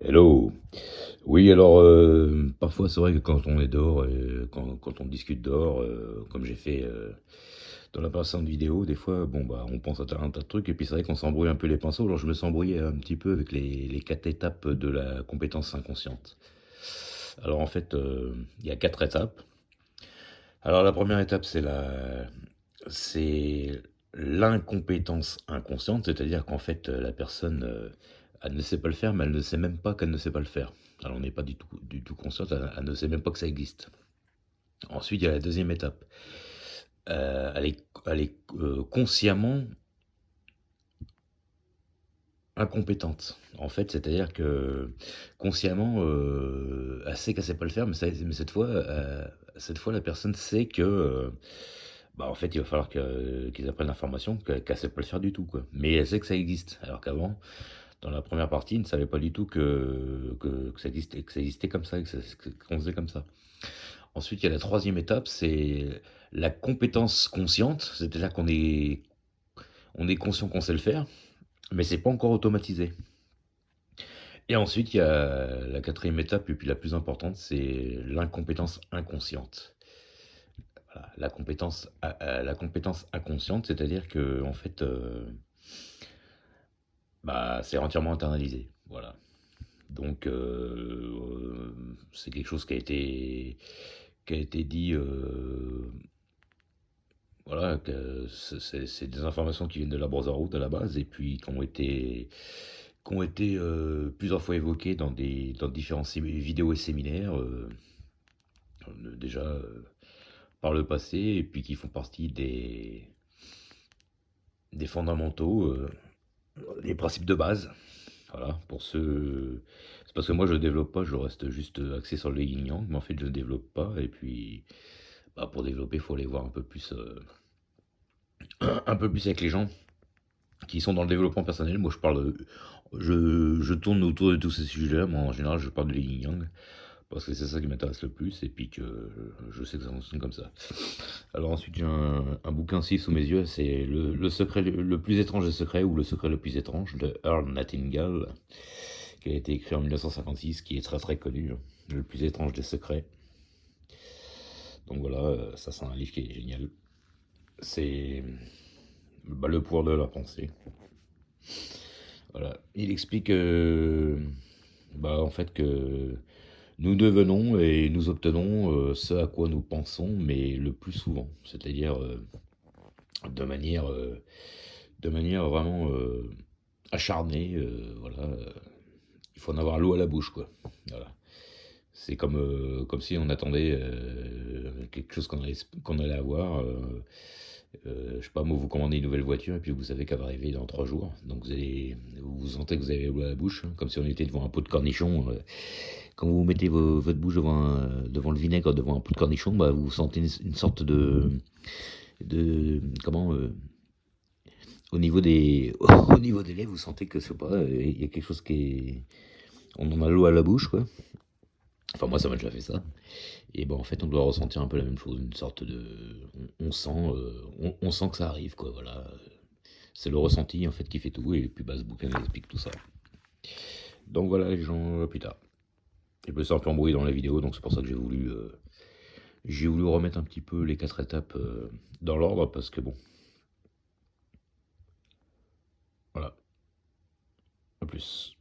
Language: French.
Hello. Oui, alors, parfois c'est vrai que quand on est dehors, quand on discute dehors, comme j'ai fait dans la précédente vidéo, des fois, bon, bah, on pense à un tas de trucs, et puis c'est vrai qu'on s'embrouille un peu les pinceaux. Alors je me suis embrouillé un petit peu avec les quatre étapes de la compétence inconsciente. Alors en fait, il y a quatre étapes. Alors la première étape, c'est l'incompétence inconsciente, c'est-à-dire qu'en fait, la personne, elle ne sait pas le faire, mais elle ne sait même pas qu'elle ne sait pas le faire. Alors, on n'est pas du tout consciente, elle ne sait même pas que ça existe. Ensuite, il y a la deuxième étape. Elle est consciemment incompétente. En fait, c'est-à-dire que consciemment, elle sait qu'elle sait pas le faire, mais cette fois, la personne sait que, bah, en fait, il va falloir qu'ils apprennent l'information, qu'elle sait pas le faire du tout, quoi. Mais elle sait que ça existe. Alors qu'avant, dans la première partie, il ne savait pas du tout que ça existait comme ça, qu'on faisait comme ça. Ensuite, il y a la troisième étape, c'est la compétence consciente, c'est-à-dire on est conscient qu'on sait le faire, mais c'est pas encore automatisé. Et ensuite, il y a la quatrième étape, et puis la plus importante, c'est l'incompétence inconsciente. Voilà, la compétence inconsciente, c'est-à-dire que en fait, bah, c'est entièrement internalisé. Voilà. Donc, c'est quelque chose qui a été dit, voilà, que c'est des informations qui viennent de la Brotherhood à la base, et puis qui ont été plusieurs fois évoquées dans différents vidéos et séminaires, déjà par le passé, et puis qui font partie des fondamentaux, des principes de base. Voilà, pour ceux. C'est parce que moi je développe pas, je reste juste axé sur le yin yang, mais en fait je développe pas, et puis bah, pour développer, il faut aller voir un peu plus avec les gens qui sont dans le développement personnel. Moi je tourne autour de tous ces sujets-là, moi en général je parle de yin yang, parce que c'est ça qui m'intéresse le plus, et puis que je sais que ça fonctionne comme ça. Alors ensuite j'ai un bouquin aussi sous mes yeux, c'est le secret le plus étrange des secrets, ou le secret le plus étrange, de Earl Nightingale, qui a été écrit en 1956, qui est très très connu, hein. Le plus étrange des secrets. Donc voilà, ça c'est un livre qui est génial. C'est bah, le pouvoir de la pensée. Voilà. Il explique bah, en fait que nous devenons et nous obtenons ce à quoi nous pensons, mais le plus souvent. C'est-à-dire de manière, euh, de manière vraiment acharnée. Voilà. Il faut en avoir l'eau à la bouche, quoi. Voilà. C'est comme si on attendait quelque chose qu'on allait avoir. Je sais pas, moi, vous commandez une nouvelle voiture, et puis vous savez qu'elle va arriver dans 3 jours. Donc vous sentez que vous avez l'eau à la bouche, hein, comme si on était devant un pot de cornichons. Quand vous mettez votre bouche devant le vinaigre, devant un pot de cornichons, bah, vous sentez une sorte comment, au niveau des, au niveau des lèvres, vous sentez que, je sais pas, il y a quelque chose on en a l'eau à la bouche, quoi. Enfin, moi, ça m'a déjà fait ça. Et ben, en fait, on doit ressentir un peu la même chose, une sorte de, on sent que ça arrive, quoi. Voilà, c'est le ressenti en fait qui fait tout, et puis bah, ce bouquin il explique tout ça. Donc voilà les gens, plus tard. Je me sens un peu embrouillé dans la vidéo, donc c'est pour ça que j'ai voulu remettre un petit peu les quatre étapes dans l'ordre, parce que bon, voilà. À plus.